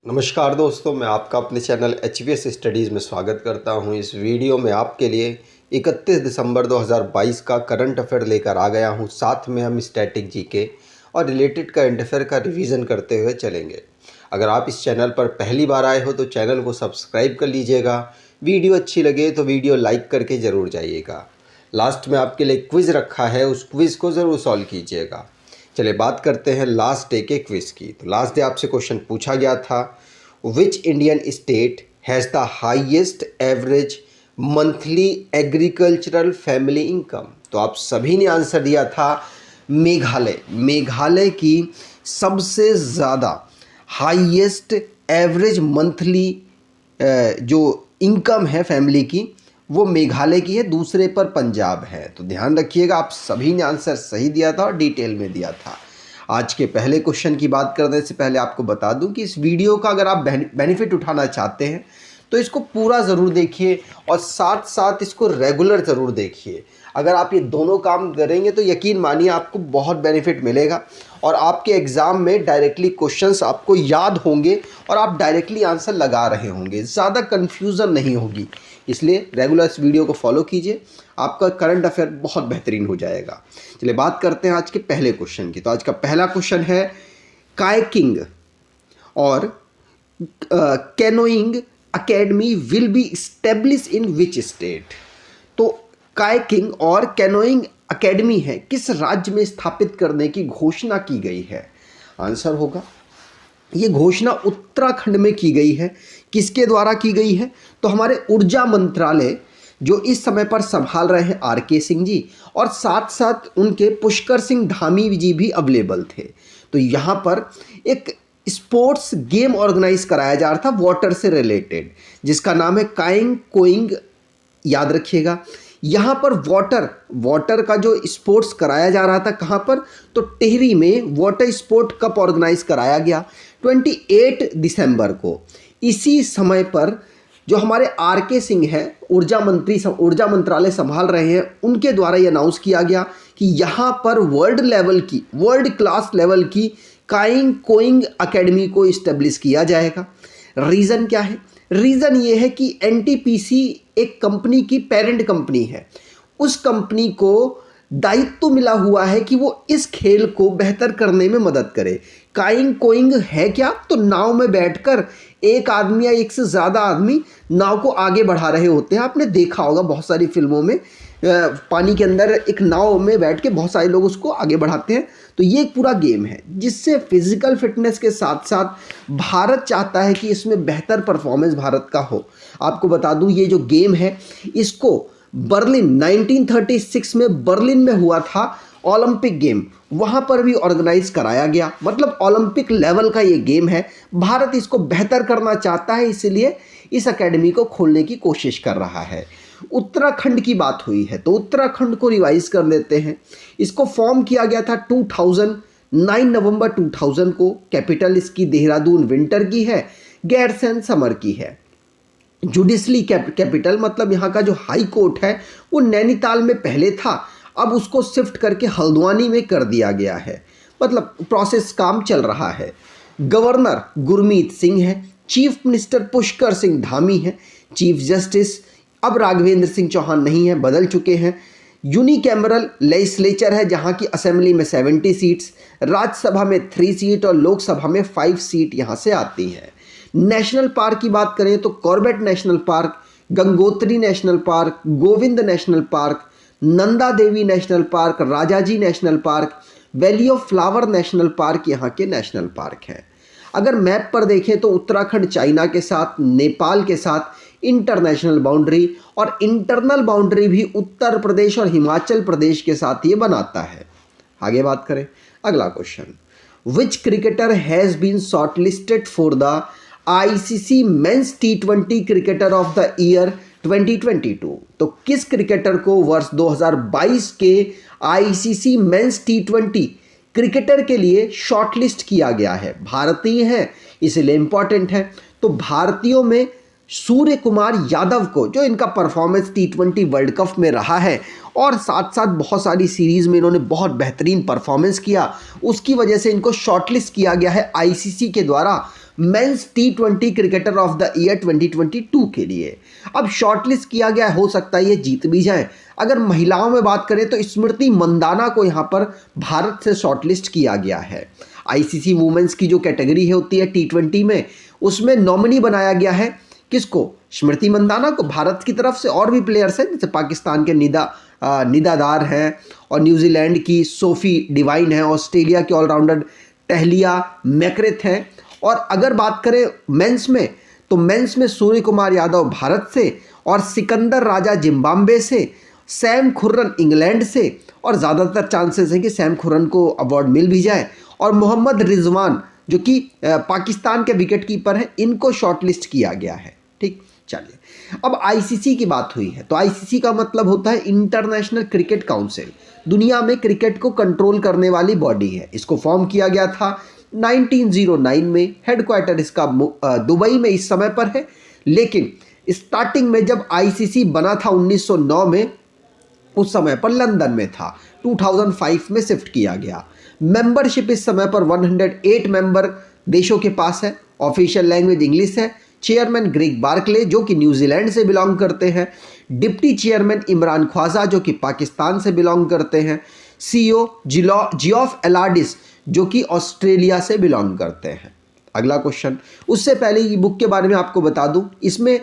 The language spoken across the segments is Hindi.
नमस्कार दोस्तों, मैं आपका अपने चैनल HVS स्टडीज़ में स्वागत करता हूं। इस वीडियो में आपके लिए 31 दिसंबर 2022 का करंट अफेयर लेकर आ गया हूं। साथ में हम स्टैटिक जीके और रिलेटेड करंट अफेयर का रिवीजन करते हुए चलेंगे। अगर आप इस चैनल पर पहली बार आए हो तो चैनल को सब्सक्राइब कर लीजिएगा। वीडियो अच्छी लगे तो वीडियो लाइक करके ज़रूर जाइएगा। लास्ट में आपके लिए क्विज़ रखा है, उस क्विज़ को ज़रूर सॉल्व कीजिएगा। चलिए बात करते हैं लास्ट डे के क्विज़ की। तो लास्ट डे आपसे क्वेश्चन पूछा गया था, which Indian state has the highest average monthly agricultural family income. तो आप सभी ने आंसर दिया था मेघालय। मेघालय की सबसे ज़्यादा हाईएस्ट एवरेज मंथली जो इनकम है फैमिली की वो मेघालय की है, दूसरे पर पंजाब है। तो ध्यान रखिएगा, आप सभी ने आंसर सही दिया था और डिटेल में दिया था। आज के पहले क्वेश्चन की बात करने से पहले आपको बता दूं कि इस वीडियो का अगर आप बेनिफिट उठाना चाहते हैं तो इसको पूरा ज़रूर देखिए और साथ साथ इसको रेगुलर ज़रूर देखिए। अगर आप ये दोनों काम करेंगे तो यकीन मानिए आपको बहुत बेनिफिट मिलेगा और आपके एग्ज़ाम में डायरेक्टली क्वेश्चंस आपको याद होंगे और आप डायरेक्टली आंसर लगा रहे होंगे, ज़्यादा कन्फ्यूज़न नहीं होगी। इसलिए रेगुलर इस वीडियो को फॉलो कीजिए, आपका करंट अफेयर बहुत बेहतरीन हो जाएगा। चलिए बात करते हैं आज के पहले क्वेश्चन की। तो आज का पहला क्वेश्चन है, कायाकिंग और canoeing academy will be establish in which state. तो कायाकिंग और कैनोइंग अकेडमी है किस राज्य में स्थापित करने की घोषणा की गई है। आंसर होगा, ये घोषणा उत्तराखंड में की गई है। किसके द्वारा की गई है? तो हमारे ऊर्जा मंत्रालय जो इस समय पर संभाल रहे हैं RK सिंह जी, और साथ साथ उनके पुष्कर सिंह धामी जी भी अवेलेबल थे। तो यहाँ पर एक स्पोर्ट्स गेम ऑर्गेनाइज कराया जा रहा था वाटर से रिलेटेड, जिसका नाम है काइंग कोइंग। याद रखिएगा, यहाँ पर वाटर का जो स्पोर्ट्स कराया जा रहा था, कहाँ पर? तो टिहरी में वाटर स्पोर्ट कप ऑर्गेनाइज कराया गया 28 दिसंबर को। इसी समय पर जो हमारे RK सिंह हैं, ऊर्जा मंत्रालय संभाल रहे हैं, उनके द्वारा ये अनाउंस किया गया कि यहाँ पर वर्ल्ड क्लास लेवल की काइंग कोइंग अकेडमी को इस्टेब्लिश किया जाएगा। रीज़न क्या है? रीज़न ये है कि NTPC एक कंपनी की पेरेंट कंपनी है। उस कंपनी को दायित्व मिला हुआ है कि वो इस खेल को बेहतर करने में मदद करे। काइंग कोइंग है क्या? तो नाव में बैठकर एक आदमी या एक से ज़्यादा आदमी नाव को आगे बढ़ा रहे होते हैं। आपने देखा होगा बहुत सारी फिल्मों में, पानी के अंदर एक नाव में बैठ के बहुत सारे लोग उसको आगे बढ़ाते हैं। तो ये एक पूरा गेम है जिससे फिजिकल फिटनेस के साथ साथ भारत चाहता है कि इसमें बेहतर परफॉर्मेंस भारत का हो। आपको बता दूं, ये जो गेम है इसको बर्लिन 1936 में बर्लिन में हुआ था ओलंपिक गेम, वहाँ पर भी ऑर्गेनाइज कराया गया। मतलब ओलंपिक लेवल का ये गेम है। भारत इसको बेहतर करना चाहता है, इसलिए इस एकेडमी को खोलने की कोशिश कर रहा है। उत्तराखंड की बात हुई है तो उत्तराखंड को रिवाइज कर लेते हैं। इसको फॉर्म किया गया था 9 नवंबर 2000 को। कैपिटल इसकी देहरादून विंटर की है, गैरसैंण समर की है। जुडिशली कैपिटल मतलब यहाँ का जो हाई कोर्ट है वो नैनीताल में पहले था, अब उसको शिफ्ट करके हल्द्वानी में कर दिया गया है। मतलब प्रोसेस काम चल रहा है। गवर्नर गुरमीत सिंह है, चीफ मिनिस्टर पुष्कर सिंह धामी है, चीफ जस्टिस अब राघवेंद्र सिंह चौहान नहीं है, बदल चुके हैं। यूनिकैमरल लेजिस्लेचर है जहाँ की असेंबली में 70 सीट्स, राज्यसभा में 3 सीट और लोकसभा में 5 सीट यहाँ से आती है। नेशनल पार्क की बात करें तो Corbett national park, Gangotri national park, Govind national park, Nanda Devi national park, Rajaji national park, valley of flower national park यहाँ के नेशनल पार्क हैं। अगर मैप पर देखें तो उत्तराखंड चाइना के साथ, नेपाल के साथ इंटरनेशनल बाउंड्री और इंटरनल बाउंड्री भी उत्तर प्रदेश और हिमाचल प्रदेश के साथ ये बनाता है। आगे बात करें, अगला question, which cricketer has been shortlisted for the ICC men's T20 cricketer of the year 2022। तो किस क्रिकेटर को वर्ष 2022 के ICC मेंस T20 क्रिकेटर के लिए शॉर्टलिस्ट किया गया है? भारतीय हैं इसलिए इंपॉर्टेंट है। तो भारतीयों में सूर्य कुमार यादव को, जो इनका परफॉर्मेंस T20 वर्ल्ड कप में रहा है और साथ साथ बहुत सारी सीरीज़ में इन्होंने बहुत बेहतरीन परफॉर्मेंस किया, उसकी वजह से इनको शॉर्टलिस्ट किया गया है ICC के द्वारा men's T20 cricketer of the year 2022 के लिए। अब शॉर्टलिस्ट किया गया है, हो सकता है ये जीत भी जाए। अगर महिलाओं में बात करें तो स्मृति मंदाना को यहाँ पर भारत से शॉर्टलिस्ट किया गया है। आईसीसी वुमेन्स की जो कैटेगरी है होती है T20 में, उसमें नॉमिनी बनाया गया है किसको? स्मृति मंदाना को। भारत की तरफ से और भी प्लेयर्स हैं, जैसे पाकिस्तान के निदादार हैं और न्यूजीलैंड की सोफी डिवाइन है, ऑस्ट्रेलिया के ऑलराउंडर टहलिया मैकरेथ हैं। और अगर बात करें मेंस में, तो मेंस में सूर्य कुमार यादव भारत से और सिकंदर राजा जिम्बाब्वे से, सैम खुर्रन इंग्लैंड से, और ज़्यादातर चांसेस हैं कि सैम खुर्रन को अवार्ड मिल भी जाए, और मोहम्मद रिजवान जो कि पाकिस्तान के विकेट कीपर हैं, इनको शॉर्टलिस्ट किया गया है। ठीक, चलिए अब आईसीसी की बात हुई है, तो आईसीसी का मतलब होता है इंटरनेशनल क्रिकेट काउंसिल। दुनिया में क्रिकेट को कंट्रोल करने वाली बॉडी है। इसको फॉर्म किया गया था 1909 में। हेडक्वार्टर इसका दुबई में इस समय पर है, लेकिन स्टार्टिंग में जब आईसीसी बना था 1909 में, उस समय पर लंदन में था। 2005 में शिफ्ट किया गया। मेंबरशिप इस समय पर 108 मेंबर देशों के पास है। ऑफिशियल लैंग्वेज इंग्लिश है। चेयरमैन ग्रेग बार्कले जो कि न्यूजीलैंड से बिलोंग करते हैं। डिप्टी चेयरमैन इमरान ख्वाजा जो कि पाकिस्तान से बिलोंग करते हैं। सीईओ जियोफ एलाडिस जो कि ऑस्ट्रेलिया से बिलोंग करते हैं। अगला क्वेश्चन, उससे पहले ये बुक के बारे में आपको बता दूं, इसमें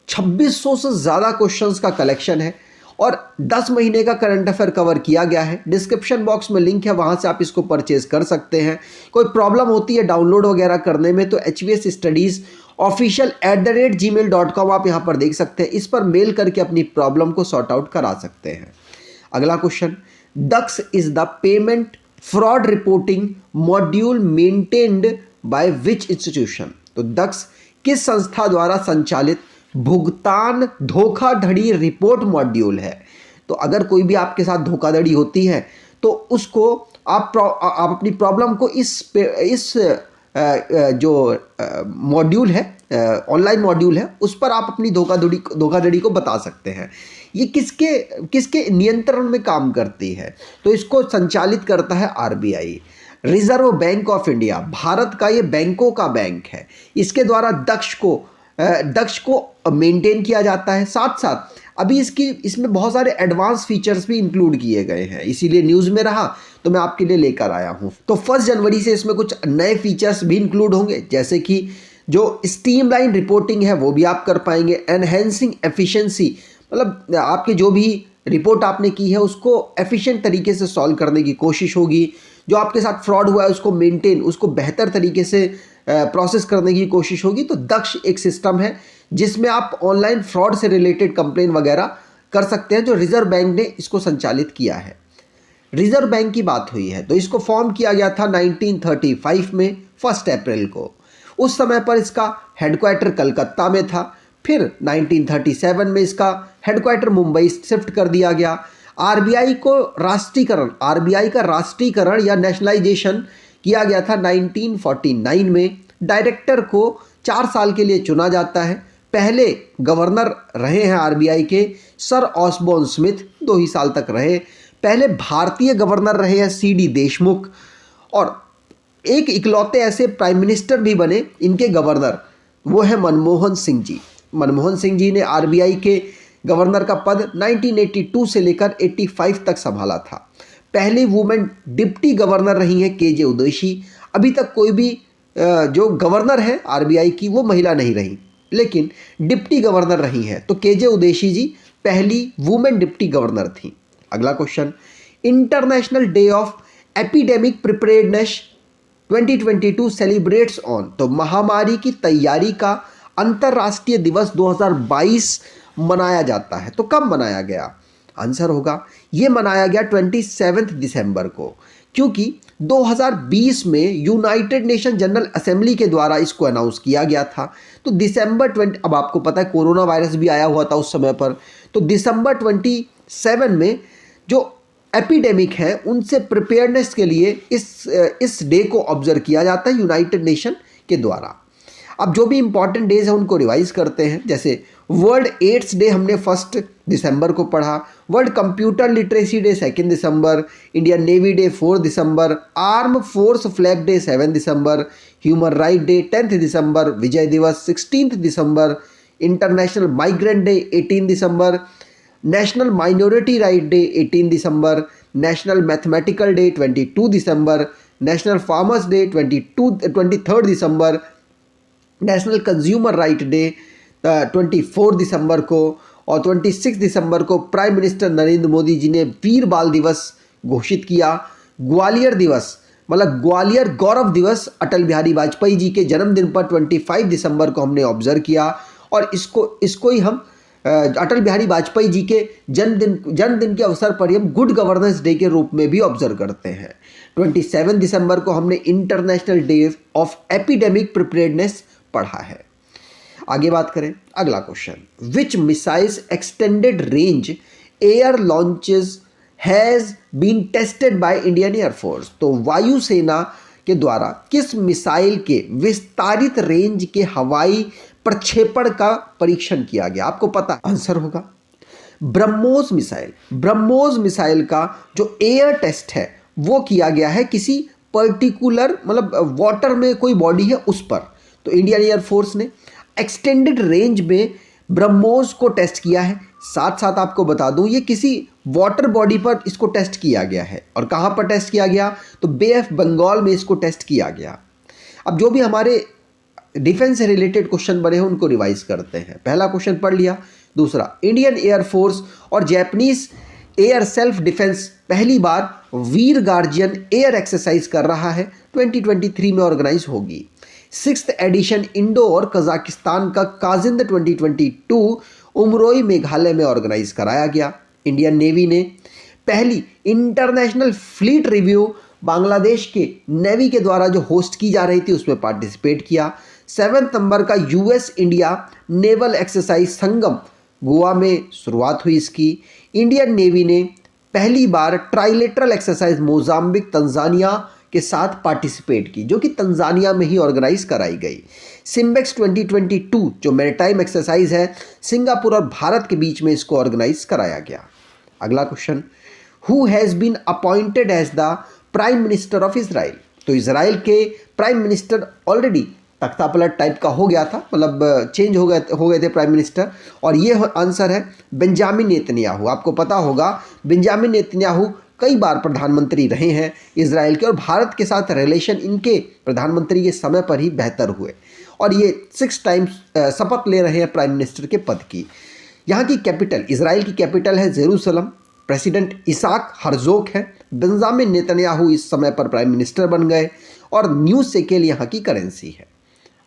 2600 से ज़्यादा क्वेश्चंस का कलेक्शन है और 10 महीने का करंट अफेयर कवर किया गया है। डिस्क्रिप्शन बॉक्स में लिंक है, वहाँ से आप इसको परचेज कर सकते हैं। कोई प्रॉब्लम होती है डाउनलोड वगैरह करने में तो HVS Studies official@gmail.com आप यहाँ पर देख सकते हैं। इस पर मेल करके अपनी प्रॉब्लम को सॉर्ट आउट करा सकते हैं। अगला question, Daksh is the payment fraud reporting module maintained by which institution? तो डक्स किस संस्था द्वारा संचालित भुगतान धोखाधड़ी रिपोर्ट मॉड्यूल है? तो अगर कोई भी आपके साथ धोखाधड़ी होती है तो उसको आप अपनी प्रॉब्लम को इस जो मॉड्यूल है, ऑनलाइन मॉड्यूल है, उस पर आप अपनी धोखाधड़ी को बता सकते हैं। ये किसके नियंत्रण में काम करती है? तो इसको संचालित करता है RBI, reserve bank of India. Bharat का ये बैंकों का बैंक है। इसके द्वारा दक्ष को मेंटेन किया जाता है। साथ साथ अभी इसमें बहुत सारे एडवांस फीचर्स भी इंक्लूड किए गए हैं, इसीलिए न्यूज़ में रहा तो मैं आपके लिए लेकर आया हूं। तो 1 जनवरी से इसमें कुछ नए फीचर्स भी इंक्लूड होंगे, जैसे कि जो स्ट्रीमलाइन रिपोर्टिंग है वो भी आप कर पाएंगे। एनहेंसिंग एफिशिएंसी, मतलब आपके जो भी रिपोर्ट आपने की है उसको एफिशिएंट तरीके से सॉल्व करने की कोशिश होगी। जो आपके साथ फ्रॉड हुआ है उसको बेहतर तरीके से प्रोसेस करने की कोशिश होगी। तो दक्ष एक सिस्टम है जिसमें आप ऑनलाइन फ्रॉड से रिलेटेड कंप्लेन वगैरह कर सकते हैं, जो रिजर्व बैंक ने इसको संचालित किया है। रिजर्व बैंक की बात हुई है तो इसको फॉर्म किया गया था 1935 में 1 अप्रैल को। उस समय पर इसका हेडक्वार्टर कलकत्ता में था। फिर 1937 में इसका हेडक्वार्टर मुंबई शिफ्ट कर दिया गया। आरबीआई का राष्ट्रीयकरण या नेशनलाइजेशन किया गया था 1949 में। डायरेक्टर को 4 साल के लिए चुना जाता है। पहले गवर्नर रहे हैं आरबीआई के सर ऑसबोर्न स्मिथ, 2 ही साल तक रहे। पहले भारतीय गवर्नर रहे हैं सीडी देशमुख, और एक इकलौते ऐसे प्राइम मिनिस्टर भी बने इनके गवर्नर, वो है मनमोहन सिंह जी। मनमोहन सिंह जी ने आरबीआई के गवर्नर का पद 1982 से लेकर 85 तक संभाला था। पहली वुमेन डिप्टी गवर्नर रही हैं केजे उदेशी। अभी तक कोई भी जो गवर्नर है आरबीआई की वो महिला नहीं रही, लेकिन डिप्टी गवर्नर रही हैं। तो केजे उदेशी जी पहली वुमेन डिप्टी गवर्नर थी। अगला question, international day of epidemic preparedness 2022 celebrates on? तो महामारी की तैयारी का अंतर्राष्ट्रीय दिवस 2022 मनाया जाता है। तो कब मनाया गया? आंसर होगा ये मनाया गया 27 दिसंबर को, क्योंकि 2020 में यूनाइटेड नेशन जनरल असेंबली के द्वारा इसको अनाउंस किया गया था। तो दिसंबर 20, अब आपको पता है कोरोना वायरस भी आया हुआ था उस समय पर, तो दिसंबर 27 में जो एपिडेमिक है उनसे प्रिपेयरनेस के लिए इस डे को ऑब्जर्व किया जाता है यूनाइटेड नेशन के द्वारा। अब जो भी इंपॉर्टेंट डेज है उनको रिवाइज करते हैं। जैसे वर्ल्ड एड्स डे हमने 1 दिसंबर को पढ़ा, वर्ल्ड कंप्यूटर लिटरेसी डे 2 दिसंबर, इंडियन नेवी डे 4 दिसंबर, आर्म फोर्स फ्लैग डे 7 दिसंबर, ह्यूमन राइट डे 10 दिसंबर, विजय दिवस 16 दिसंबर, इंटरनेशनल माइग्रेंट डे 18 दिसंबर, नेशनल माइनॉरिटी राइट डे 18 दिसंबर, नेशनल मैथमेटिकल डे 22 दिसंबर, नेशनल फार्मर्स डे 23 दिसंबर, नेशनल कंज्यूमर राइट डे 24 दिसंबर को, और 26 दिसंबर को प्राइम मिनिस्टर नरेंद्र मोदी जी ने वीर बाल दिवस घोषित किया। ग्वालियर दिवस मतलब ग्वालियर गौरव दिवस अटल बिहारी वाजपेयी जी के जन्मदिन पर 25 दिसंबर को हमने ऑब्जर्व किया, और इसको ही हम अटल बिहारी वाजपेयी जी के जन्मदिन के अवसर पर ही हम गुड गवर्नेंस डे के रूप में भी ऑब्जर्व करते हैं। 27 दिसंबर को हमने international day of epidemic preparedness पढ़ा है। आगे बात करें, अगला question, which missiles extended range air launches has been tested by Indian air force. तो वायुसेना के द्वारा किस मिसाइल के विस्तारित रेंज के हवाई प्रक्षेपण का परीक्षण किया गया? आपको पता आंसर होगा ब्रह्मोस मिसाइल। ब्रह्मोस मिसाइल का जो एयर टेस्ट है वो किया गया है किसी पर्टिकुलर मतलब वाटर में कोई बॉडी है उस पर। तो इंडियन एयरफोर्स ने एक्सटेंडेड रेंज में ब्रह्मोस को टेस्ट किया है। साथ साथ आपको बता दूं ये किसी वाटर बॉडी पर इसको टेस्ट किया गया है। और कहाँ पर टेस्ट किया गया? तो बे ऑफ बंगाल में इसको टेस्ट किया गया। अब जो भी हमारे डिफेंस से रिलेटेड क्वेश्चन बने हैं उनको रिवाइज करते हैं। पहला क्वेश्चन पढ़ लिया। दूसरा, इंडियन एयरफोर्स और जैपनीज एयर सेल्फ डिफेंस पहली बार वीर गार्जियन एयर एक्सरसाइज कर रहा है, 2023 में ऑर्गेनाइज होगी। 6th एडिशन इंडो और कजाकिस्तान का काजिंद 2022 उमरोई मेघालय में ऑर्गेनाइज कराया गया। इंडियन नेवी ने पहली इंटरनेशनल फ्लीट रिव्यू बांग्लादेश के नेवी के द्वारा जो होस्ट की जा रही थी उसमें पार्टिसिपेट किया। 7 नंबर का यूएस इंडिया नेवल एक्सरसाइज संगम गोवा में शुरुआत हुई इसकी। इंडियन नेवी ने पहली बार ट्राइलेटरल एक्सरसाइज मोजाम्बिक तंजानिया के साथ पार्टिसिपेट की, जो कि तंजानिया में ही ऑर्गेनाइज कराई गई। सिम्बेक्स 2022 जो मैरीटाइम एक्सरसाइज है सिंगापुर और भारत के बीच में इसको ऑर्गेनाइज कराया गया। अगला question, who has been appointed as the prime minister of Israel. तो इजराइल के प्राइम मिनिस्टर ऑलरेडी तख्ता पलट टाइप का हो गया था, मतलब चेंज हो गए थे प्राइम मिनिस्टर, और ये आंसर है बेंजामिन नेतन्याहू। आपको पता होगा बेंजामिन नेतन्याहू कई बार प्रधानमंत्री रहे हैं इजराइल के, और भारत के साथ रिलेशन इनके प्रधानमंत्री के समय पर ही बेहतर हुए, और ये 6 टाइम्स शपथ ले रहे हैं प्राइम मिनिस्टर के पद की। यहाँ की कैपिटल, इजराइल की कैपिटल है जेरूसलम। प्रेसिडेंट इसाक हर्जोग है। बेंजामिन नेतन्याहू इस समय पर प्राइम मिनिस्टर बन गए, और न्यू शेकेल यहाँ की करेंसी है।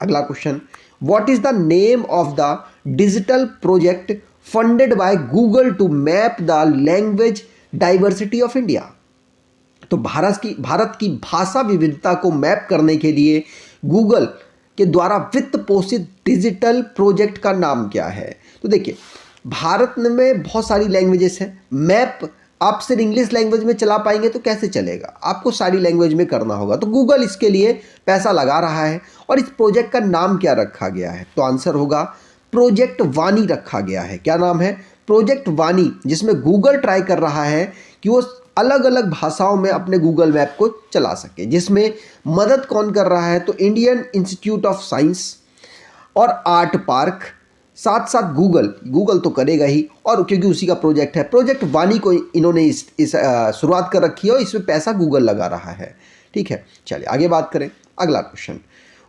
अगला question, what is the name of the digital project funded by Google to map the language diversity of India. तो भारत की भाषा विविधता को मैप करने के लिए गूगल के द्वारा वित्त पोषित डिजिटल प्रोजेक्ट का नाम क्या है? तो देखिए, भारत में बहुत सारी लैंग्वेजेस हैं। मैप आप सिर्फ इंग्लिश लैंग्वेज में चला पाएंगे तो कैसे चलेगा? आपको सारी लैंग्वेज में करना होगा। तो गूगल इसके लिए पैसा लगा रहा है, और इस प्रोजेक्ट का नाम क्या रखा गया है? तो आंसर होगा प्रोजेक्ट वाणी रखा गया है। क्या नाम है? प्रोजेक्ट वाणी, जिसमें गूगल ट्राई कर रहा है कि वो अलग अलग भाषाओं में अपने गूगल मैप को चला सके। जिसमें मदद कौन कर रहा है? तो इंडियन इंस्टीट्यूट ऑफ साइंस और आर्ट पार्क, साथ साथ गूगल तो करेगा ही, और क्योंकि उसी का प्रोजेक्ट है। प्रोजेक्ट वाणी को इन्होंने इस शुरुआत कर रखी है, और इसमें पैसा गूगल लगा रहा है। ठीक है, चलिए आगे बात करें। अगला question,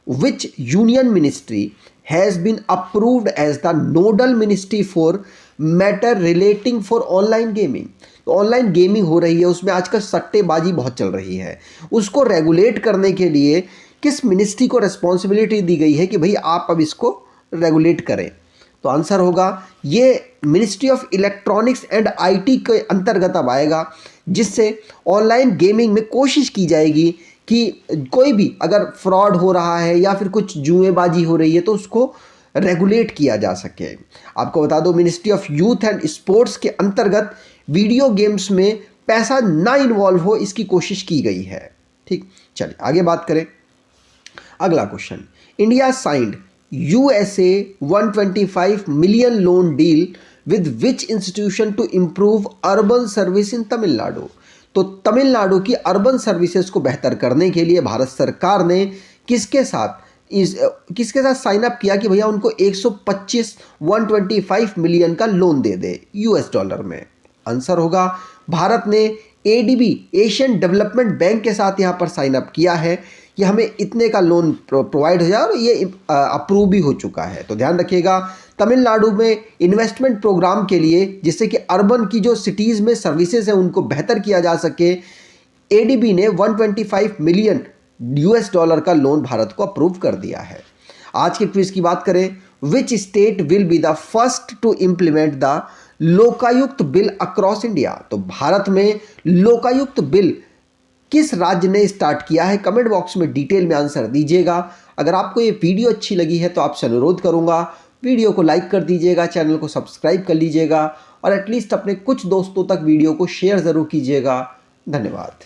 which union ministry has been approved as the nodal ministry for matter relating for online gaming. तो ऑनलाइन गेमिंग हो रही है, उसमें आजकल सट्टेबाजी बहुत चल रही है, उसको रेगुलेट करने के लिए किस मिनिस्ट्री को रिस्पॉन्सिबिलिटी दी गई है कि भाई आप अब इसको रेगुलेट करें? तो आंसर होगा ये ministry of electronics and IT के अंतर्गत अब आएगा, जिससे ऑनलाइन गेमिंग में कोशिश की जाएगी कि कोई भी अगर फ्रॉड हो रहा है या फिर कुछ जुएबाजी हो रही है तो उसको रेगुलेट किया जा सके। आपको बता दो, ministry of youth and sports के अंतर्गत वीडियो गेम्स में पैसा ना इन्वॉल्व हो इसकी कोशिश की गई है। ठीक, चलिए आगे बात करें। अगला question, India signed USA 125 million loan deal with which institution to improve urban service in Tamil Nadu. तो तमिलनाडु की अर्बन सर्विसेज को बेहतर करने के लिए भारत सरकार ने किसके साथ साइन अप किया कि भैया उनको 125 मिलियन का लोन दे दे $। में आंसर होगा भारत ने ADB एशियन डेवलपमेंट बैंक के साथ यहाँ पर साइन अप किया है कि हमें इतने का लोन प्रोवाइड हो जाए और ये अप्रूव भी हो चुका है। तो ध्यान रखिएगा, तमिलनाडु में इन्वेस्टमेंट प्रोग्राम के लिए जिससे कि अर्बन की जो सिटीज़ में सर्विसेज हैं उनको बेहतर किया जा सके, ADB ने 125 मिलियन $, का लोन भारत को अप्रूव कर दिया है। आज के क्विज की बात करें, which state will be the first to implement the Lokayukta bill across India. तो भारत में लोकायुक्त बिल किस राज्य ने स्टार्ट किया है? कमेंट बॉक्स में डिटेल में आंसर दीजिएगा। अगर आपको ये वीडियो अच्छी लगी है तो आपसे अनुरोध करूंगा, वीडियो को लाइक कर दीजिएगा, चैनल को सब्सक्राइब कर लीजिएगा और एटलीस्ट अपने कुछ दोस्तों तक वीडियो को शेयर ज़रूर कीजिएगा। धन्यवाद।